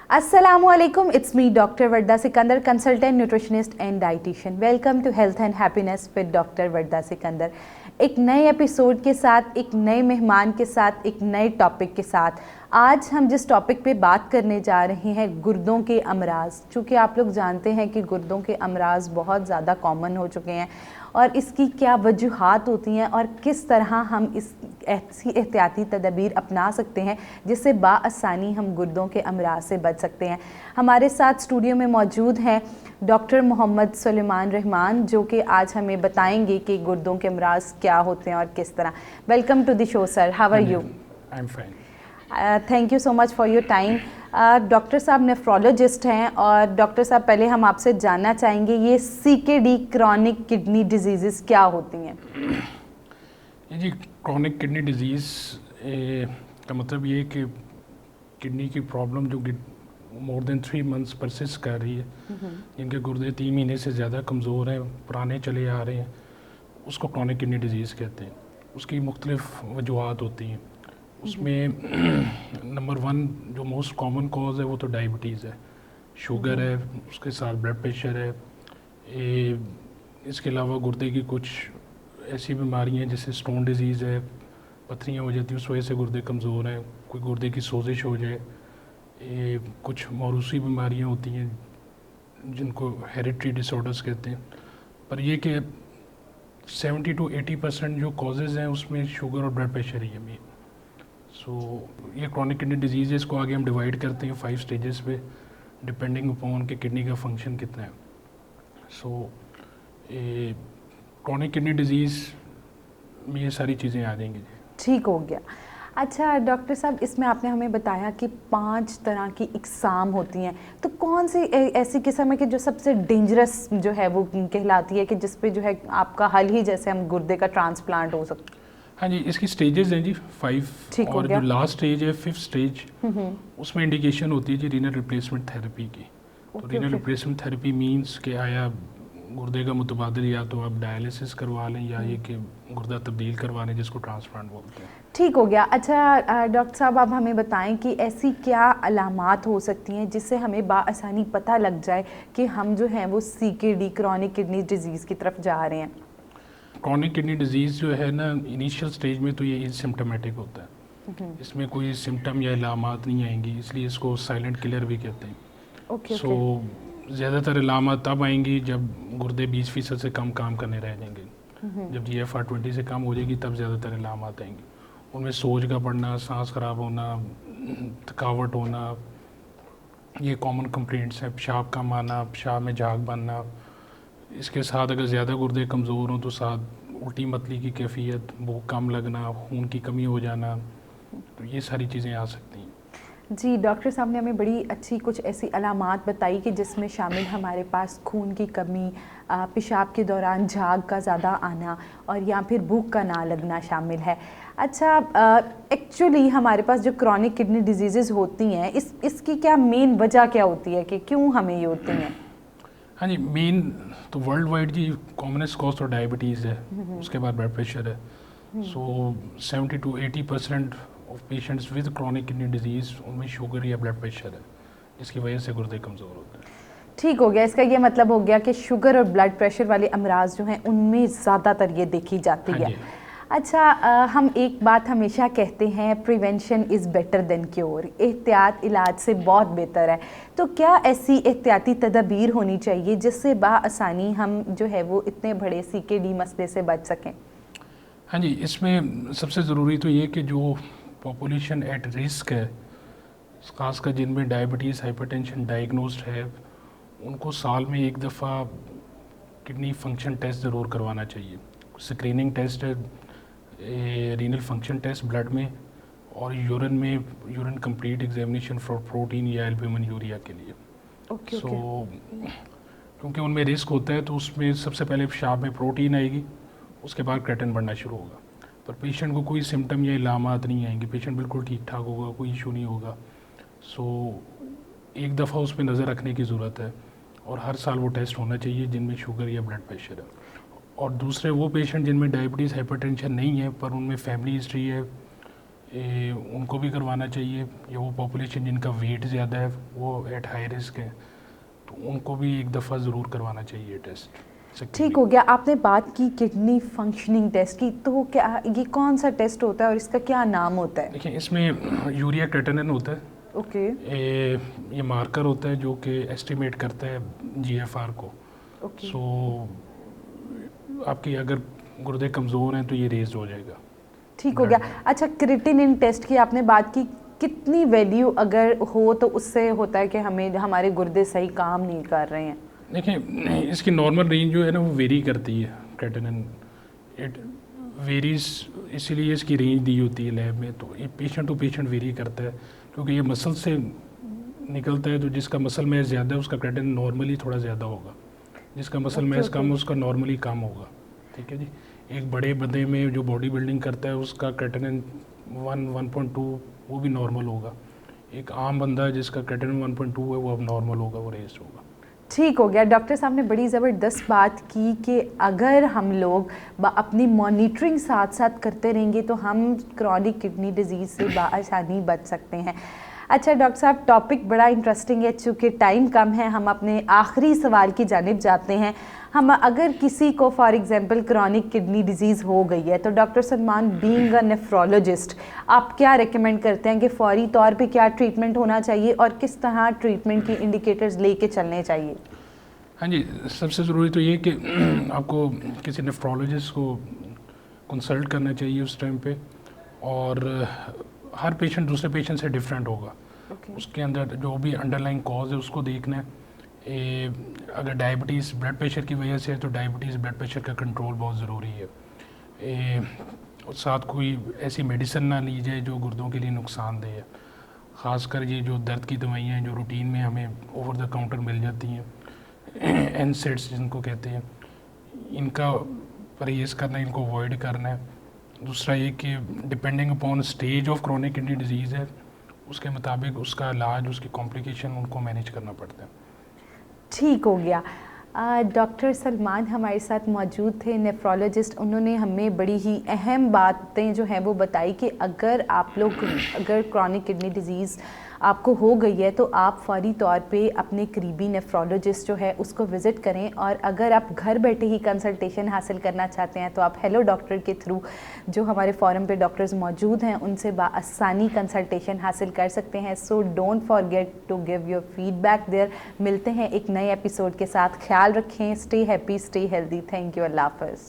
Assalamualaikum, it's me Dr. Varda Sikandar, consultant nutritionist and dietitian. Welcome to Health and Happiness with Dr. Varda Sikandar. एक नए episode के साथ, एक नए मेहमान के साथ, एक नए टॉपिक के साथ आज हम जिस टॉपिक पे बात करने जा रहे हैं गुर्दों के अमराज। चूँकि आप लोग जानते हैं कि गुर्दों के अमराज बहुत ज़्यादा कॉमन हो चुके हैं और इसकी क्या वजूहात होती हैं और किस तरह हम इस ऐसी एहतियाती तदबीर अपना सकते हैं जिससे बाआसानी हम गुर्दों के अमराज से बच सकते हैं। हमारे साथ स्टूडियो में मौजूद हैं डॉक्टर मोहम्मद सुलेमान रहमान, जो कि आज हमें बताएंगे कि गुर्दों के अमराज क्या होते हैं और किस तरह। Welcome to the show sir, how are you? I am fine. Thank you so much for your time. Doctor साहब नेफ्रोलॉजिस्ट हैं और डॉक्टर साहब पहले हम आपसे जानना चाहेंगे ये CKD क्रॉनिक किडनी डिजीज़ क्या होती हैं? ये जी क्रॉनिक किडनी डिजीज़ का मतलब ये कि किडनी की प्रॉब्लम जो मोर देन 3 मंथ्स परसिस्ट कर रही है, जिनके गुर्दे 3 महीने से ज़्यादा कमज़ोर हैं, पुराने चले आ रहे हैं, उसको क्रॉनिक किडनी डिजीज़ कहते हैं। उसकी मुख्तलिफ वजूहात होती हैं। उसमें नंबर 1 जो मोस्ट कॉमन कॉज है वो तो डायबिटीज़ है, शुगर है, उसके साथ ब्लड प्रेशर है। इसके अलावा गुर्दे की कुछ ऐसी बीमारियां हैं जैसे स्टोन डिजीज़ है, पथरियाँ हो जाती हैं, उस वजह से गुर्दे कमज़ोर हैं, कोई गुर्दे की सोजिश हो जाए। कुछ मौरूसी बीमारियां होती हैं जिनको हेरिडिटरी डिसऑर्डर्स कहते हैं। पर ये कि 70 to 80% जो कॉजेज़ हैं उसमें शुगर और ब्लड प्रेशर ही है मेन। ये क्रॉनिक किडनी डिजीज़ है, इसको आगे हम डिवाइड करते हैं 5 स्टेजेस पे डिपेंडिंग अपॉन कि किडनी का फंक्शन कितना है। क्रॉनिक किडनी डिजीज़ में ये सारी चीज़ें आ जाएंगी। ठीक हो गया। अच्छा डॉक्टर साहब, इसमें आपने हमें बताया कि 5 तरह की इकसाम होती हैं, तो कौन सी ऐसी किस्म है कि जो सबसे डेंजरस जो है वो कहलाती है कि जिस पे जो है आपका हल ही जैसे हम गुर्दे का ट्रांसप्लांट हो सकता? हाँ जी, इसकी स्टेजेस हैं जी 5, और जो लास्ट स्टेज है 5th स्टेज, उसमें इंडिकेशन होती है जी रीनल रिप्लेसमेंट थेरेपी की। तो रीनल रिप्लेसमेंट थेरेपी मींस कि आया गुर्दे का मुतबादिल या तो आप डायलिसिस करवा लें या ये कि गुर्दा तब्दील करवा लें, जिसको ट्रांसप्लांट बोलते हैं। ठीक हो गया। अच्छा डॉक्टर साहब, आप हमें बताएं कि ऐसी क्या अलामात हो सकती हैं जिससे हमें बाआसानी पता लग जाए कि हम जो हैं वो CKD क्रॉनिक किडनी डिजीज़ की तरफ जा रहे हैं? क्रॉनिक किडनी डिजीज़ जो है ना, इनिशियल स्टेज में तो ये एसिम्प्टोमेटिक होता है, इसमें कोई सिम्टम या अलामात नहीं आएंगी, इसलिए इसको साइलेंट किलर भी कहते हैं। ज़्यादातर अलामात तब आएंगी जब गुर्दे 20% से कम काम करने रह जाएंगे। जब GFR 20 से कम हो जाएगी तब ज़्यादातर अलामात आएंगी। उनमें सोज का पड़ना, सांस खराब होना, थकावट होना, ये कॉमन कंप्लेंट्स हैं। पेशाब कम आना, पेशाब में झाग बनना, इसके साथ अगर ज़्यादा गुर्दे कमज़ोर हों तो साथ उल्टी मतली की कैफियत, भूख कम लगना, खून की कमी हो जाना, तो ये सारी चीज़ें आ सकती हैं। जी डॉक्टर साहब ने हमें बड़ी अच्छी कुछ ऐसी अलामात बताई कि जिसमें शामिल हमारे पास खून की कमी, पेशाब के दौरान झाग का ज़्यादा आना और या फिर भूख का ना लगना शामिल है। अच्छा, एक्चुअली हमारे पास जो क्रॉनिक किडनी डिजीज़ होती हैं इसकी क्या मेन वजह क्या होती है कि क्यों हमें ये होती हैं? हाँ जी, मेन तो वर्ल्ड वाइड जी कॉमनेस्ट कॉज तो डायबिटीज़ है, उसके बाद ब्लड प्रेशर है। 70 to 80% of patients with chronic kidney disease उनमें शुगर या ब्लड प्रेशर है, जिसकी वजह से गुर्दे कमज़ोर होते हैं। ठीक हो गया। इसका ये मतलब हो गया कि शुगर और ब्लड प्रेशर वाले अमराज जो हैं उनमें ज़्यादातर ये देखी जाती है। अच्छा, हम एक बात हमेशा कहते हैं, prevention is better than cure, एहतियात इलाज से बहुत बेहतर है। तो क्या ऐसी एहतियाती तदबीर होनी चाहिए जिससे बाआसानी हम जो है वो इतने बड़े CKD मसले से बच सकें? हाँ जी, इसमें सबसे ज़रूरी तो ये कि जो पॉपुलेशन एट रिस्क है, ख़ासकर जिनमें डायबिटीज़ हाइपरटेंशन डायग्नोस्ड है, उनको साल में 1 दफ़ा किडनी फंक्शन टेस्ट ज़रूर करवाना चाहिए। स्क्रीनिंग टेस्ट है, रीनल फंक्शन टेस्ट ब्लड में, और यूरिन में urine complete examination for protein या एल्ब्यूमिन यूरिया के लिए। क्योंकि उनमें रिस्क होता है तो उसमें सबसे पहले पेशाब में प्रोटीन आएगी, उसके बाद क्रेटिन बढ़ना शुरू होगा। पर पेशेंट को कोई सिम्टम या इलामात नहीं आएंगे, पेशेंट बिल्कुल ठीक ठाक होगा, कोई इशू नहीं होगा। 1 दफ़ा उस पर नज़र रखने की ज़रूरत है और हर साल वो टेस्ट होना चाहिए जिनमें शुगर या ब्लड प्रेशर है। और दूसरे वो पेशेंट जिनमें डायबिटीज़ हाइपरटेंशन नहीं है पर उनमें फैमिली हिस्ट्री है, ان کو بھی کروانا چاہیے. یا وہ پاپولیشن جن کا ویٹ زیادہ ہے وہ ایٹ ہائی رسک ہے تو ان کو بھی ایک دفعہ ضرور کروانا چاہیے ٹیسٹ. ٹھیک ہو گیا. آپ نے بات کی کڈنی فنکشننگ ٹیسٹ کی, تو کیا یہ کون سا ٹیسٹ ہوتا ہے اور اس کا کیا نام ہوتا ہے؟ دیکھیں اس میں یوریا کریٹنن ہوتا ہے. اوکے. یہ مارکر ہوتا ہے جو کہ ایسٹیمیٹ کرتا ہے جی ایف آر کو. سو آپ کی اگر گردے کمزور ہیں تو یہ ریز ہو جائے گا. ٹھیک ہو گیا. اچھا, کریٹنن ٹیسٹ کی آپ نے بات کی, کتنی ویلیو اگر ہو تو اس سے ہوتا ہے کہ ہمارے گردے صحیح کام نہیں کر رہے ہیں؟ دیکھیں اس کی نارمل رینج جو ہے نا وہ ویری کرتی ہے. کریٹنن اٹ ویریز, اسی لیے اس کی رینج دی ہوتی ہے لیب میں. تو یہ پیشنٹ ٹو پیشنٹ ویری کرتا ہے کیونکہ یہ مسل سے نکلتا ہے. تو جس کا مسل میس زیادہ ہے اس کا کریٹنن نارملی تھوڑا زیادہ ہوگا, جس کا مسل میس کم ہے اس کا نارملی کم ہوگا. ٹھیک ہے جی. ایک بڑے بندے میں جو باڈی بلڈنگ کرتا ہے اس کا کریٹنن 1.2 وہ بھی نارمل ہوگا. ایک عام بندہ جس کا کریٹنن 1.2 ہے وہ اب نارمل ہوگا, وہ ریزڈ ہوگا. ٹھیک ہو گیا. ڈاکٹر صاحب نے بڑی زبردست بات کی کہ اگر ہم لوگ اپنی مانیٹرنگ ساتھ ساتھ کرتے رہیں گے تو ہم کرونک کڈنی ڈیزیز سے بآسانی بچ سکتے ہیں. اچھا ڈاکٹر صاحب, ٹاپک بڑا انٹرسٹنگ ہے, چونکہ ٹائم کم ہے, ہم اپنے آخری سوال کی جانب جاتے ہیں. ہم اگر کسی کو for example chronic kidney disease ہو گئی ہے تو doctor Salman being a nephrologist آپ کیا ریکمینڈ کرتے ہیں کہ فوری طور پہ کیا ٹریٹمنٹ ہونا چاہیے اور کس طرح ٹریٹمنٹ کی انڈیکیٹرز لے کے چلنے چاہیے؟ ہاں جی, سب سے ضروری تو یہ کہ آپ کو کسی نیفرولوجسٹ کو کنسلٹ کرنا چاہیے اس ٹائم پہ. اور ہر پیشنٹ دوسرے پیشنٹ سے ڈفرینٹ ہوگا. اس کے اندر جو بھی انڈر لائن کاز ہے اس کو دیکھنا ہے. اگر ڈائبٹیز بلڈ پریشر کی وجہ سے ہے تو ڈائبٹیز بلڈ پریشر کا کنٹرول بہت ضروری ہے. ساتھ کوئی ایسی میڈیسن نہ لی جائے جو گردوں کے لیے نقصان دہ ہے. خاص کر یہ جو درد کی دوائیاں ہیں جو روٹین میں ہمیں اوور دا کاؤنٹر مل جاتی ہیں, NSAIDs جن کو کہتے ہیں, ان کا پرہیز کرنا, ان کو اوائڈ کرنا ہے. دوسرا یہ کہ depending upon stage of chronic kidney disease ہے اس کے مطابق اس کا علاج, اس کی کمپلیکیشن ان کو مینیج کرنا پڑتا ہے. ٹھیک ہو گیا. ڈاکٹر سلمان ہمارے ساتھ موجود تھے, نیفرولوجسٹ. انہوں نے ہمیں بڑی ہی اہم باتیں جو ہیں وہ بتائی کہ اگر کرونک کڈنی ڈیزیز آپ کو ہو گئی ہے تو آپ فوری طور پہ اپنے قریبی نیفرولوجسٹ جو ہے اس کو وزٹ کریں. اور اگر آپ گھر بیٹھے ہی کنسلٹیشن حاصل کرنا چاہتے ہیں تو آپ ہیلو ڈاکٹر کے تھرو جو ہمارے فورم پہ ڈاکٹرز موجود ہیں ان سے بآسانی کنسلٹیشن حاصل کر سکتے ہیں. So don't forget to give your feedback there. ملتے ہیں ایک نئے ایپیسوڈ کے ساتھ. خیال رکھیں. Stay happy, stay healthy. Thank you. اللہ حافظ.